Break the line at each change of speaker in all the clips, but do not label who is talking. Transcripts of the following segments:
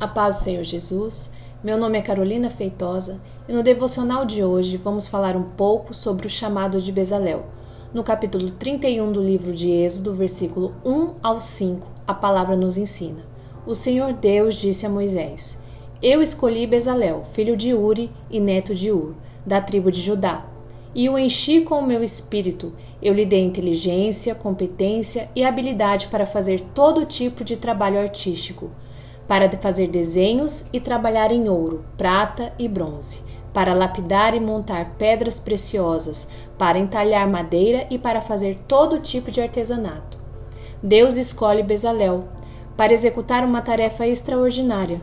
A paz do Senhor Jesus, meu nome é Carolina Feitosa e no devocional de hoje vamos falar um pouco sobre o chamado de Bezalel. No capítulo 31 do livro de Êxodo, versículo 1 ao 5, a palavra nos ensina. O Senhor Deus disse a Moisés: Eu escolhi Bezalel, filho de Uri e neto de Ur, da tribo de Judá, e o enchi com o meu espírito. Eu lhe dei inteligência, competência e habilidade para fazer todo tipo de trabalho artístico, para fazer desenhos e trabalhar em ouro, prata e bronze, para lapidar e montar pedras preciosas, para entalhar madeira e para fazer todo tipo de artesanato. Deus escolhe Bezalel para executar uma tarefa extraordinária.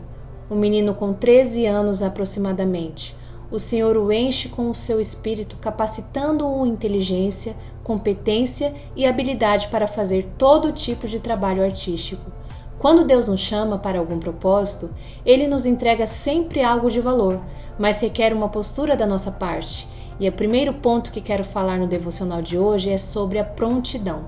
Um menino com 13 anos aproximadamente. O Senhor o enche com o seu espírito, capacitando-o inteligência, competência e habilidade para fazer todo tipo de trabalho artístico. Quando Deus nos chama para algum propósito, Ele nos entrega sempre algo de valor, mas requer uma postura da nossa parte. E o primeiro ponto que quero falar no devocional de hoje é sobre a prontidão.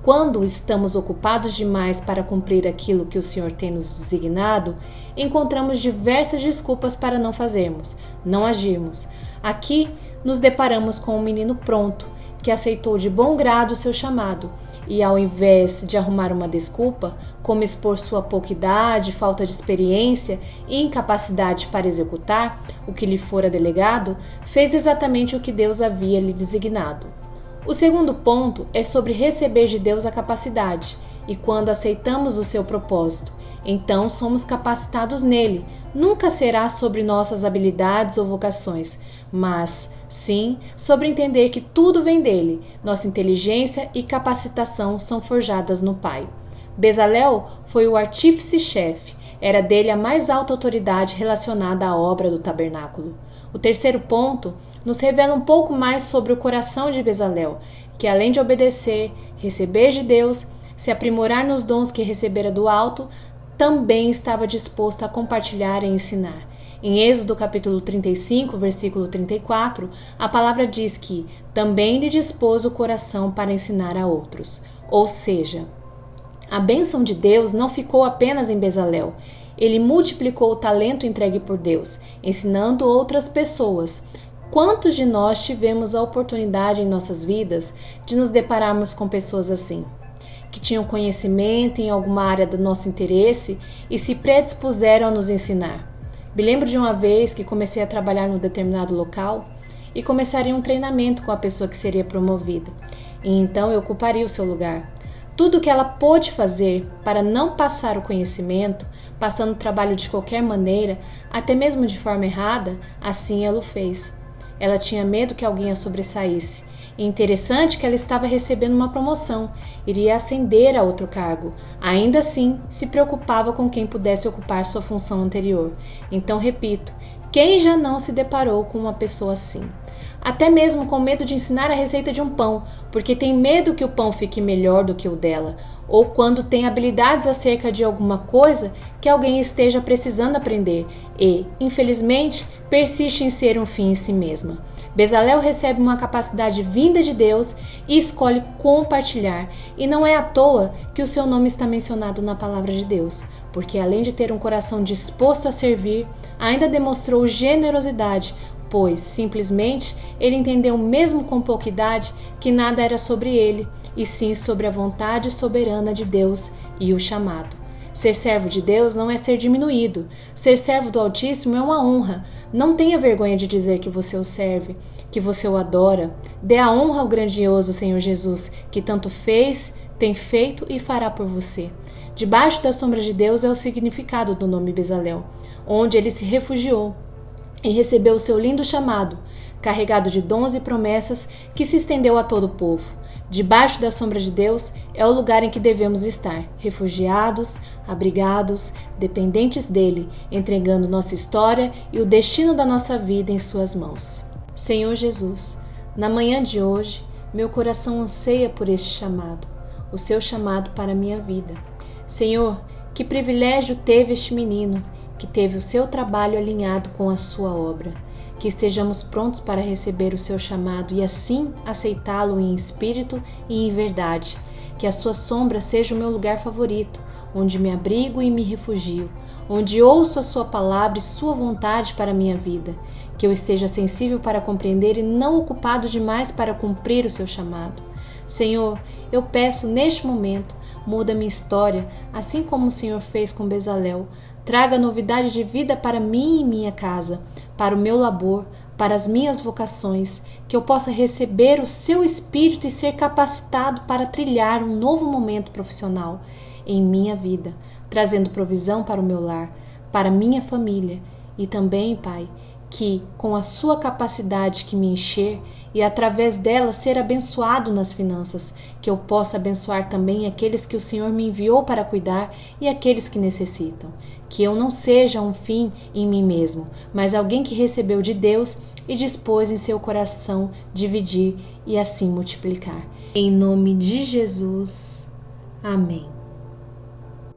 Quando estamos ocupados demais para cumprir aquilo que o Senhor tem nos designado, encontramos diversas desculpas para não fazermos, não agirmos. Aqui nos deparamos com um menino pronto, que aceitou de bom grado o seu chamado, e ao invés de arrumar uma desculpa, como expor sua pouca idade, falta de experiência e incapacidade para executar o que lhe fora delegado, fez exatamente o que Deus havia lhe designado. O segundo ponto é sobre receber de Deus a capacidade, e quando aceitamos o seu propósito, então somos capacitados nele. Nunca será sobre nossas habilidades ou vocações, mas sim sobre entender que tudo vem dele. Nossa inteligência e capacitação são forjadas no Pai. Bezalel foi o artífice-chefe, era dele a mais alta autoridade relacionada à obra do tabernáculo. O terceiro ponto nos revela um pouco mais sobre o coração de Bezalel, que além de obedecer, receber de Deus, se aprimorar nos dons que recebera do alto, também estava disposto a compartilhar e ensinar. Em Êxodo capítulo 35, versículo 34, a palavra diz que também lhe dispôs o coração para ensinar a outros. Ou seja, a bênção de Deus não ficou apenas em Bezalel. Ele multiplicou o talento entregue por Deus, ensinando outras pessoas. Quantos de nós tivemos a oportunidade em nossas vidas de nos depararmos com pessoas assim, que tinham conhecimento em alguma área do nosso interesse e se predispuseram a nos ensinar? Me lembro de uma vez que comecei a trabalhar num determinado local e começaria um treinamento com a pessoa que seria promovida, e então eu ocuparia o seu lugar. Tudo o que ela pôde fazer para não passar o conhecimento, passando o trabalho de qualquer maneira, até mesmo de forma errada, assim ela o fez. Ela tinha medo que alguém a sobressaísse. E interessante que ela estava recebendo uma promoção, iria ascender a outro cargo. Ainda assim, se preocupava com quem pudesse ocupar sua função anterior. Então, repito, quem já não se deparou com uma pessoa assim? Até mesmo com medo de ensinar a receita de um pão, porque tem medo que o pão fique melhor do que o dela, ou quando tem habilidades acerca de alguma coisa que alguém esteja precisando aprender e, infelizmente, persiste em ser um fim em si mesma. Bezalel recebe uma capacidade vinda de Deus e escolhe compartilhar, e não é à toa que o seu nome está mencionado na palavra de Deus, porque além de ter um coração disposto a servir, ainda demonstrou generosidade, pois, simplesmente, ele entendeu mesmo com pouca idade que nada era sobre ele, e sim sobre a vontade soberana de Deus e o chamado. Ser servo de Deus não é ser diminuído. Ser servo do Altíssimo é uma honra. Não tenha vergonha de dizer que você o serve, que você o adora. Dê a honra ao grandioso Senhor Jesus, que tanto fez, tem feito e fará por você. Debaixo da sombra de Deus é o significado do nome Bezalel, onde ele se refugiou e recebeu o seu lindo chamado, carregado de dons e promessas que se estendeu a todo o povo. Debaixo da sombra de Deus é o lugar em que devemos estar, refugiados, abrigados, dependentes dele, entregando nossa história e o destino da nossa vida em suas mãos. Senhor Jesus, na manhã de hoje, meu coração anseia por este chamado, o seu chamado para a minha vida. Senhor, que privilégio teve este menino, que teve o seu trabalho alinhado com a sua obra. Que estejamos prontos para receber o seu chamado e assim aceitá-lo em espírito e em verdade. Que a sua sombra seja o meu lugar favorito, onde me abrigo e me refugio, onde ouço a sua palavra e sua vontade para a minha vida, que eu esteja sensível para compreender e não ocupado demais para cumprir o seu chamado. Senhor, eu peço neste momento, muda minha história, assim como o Senhor fez com Bezalel. Traga novidade de vida para mim e minha casa, para o meu labor, para as minhas vocações, que eu possa receber o seu Espírito e ser capacitado para trilhar um novo momento profissional em minha vida, trazendo provisão para o meu lar, para minha família e também, Pai, que com a sua capacidade que me encher e através dela ser abençoado nas finanças, que eu possa abençoar também aqueles que o Senhor me enviou para cuidar e aqueles que necessitam. Que eu não seja um fim em mim mesmo, mas alguém que recebeu de Deus e dispôs em seu coração dividir e assim multiplicar. Em nome de Jesus. Amém.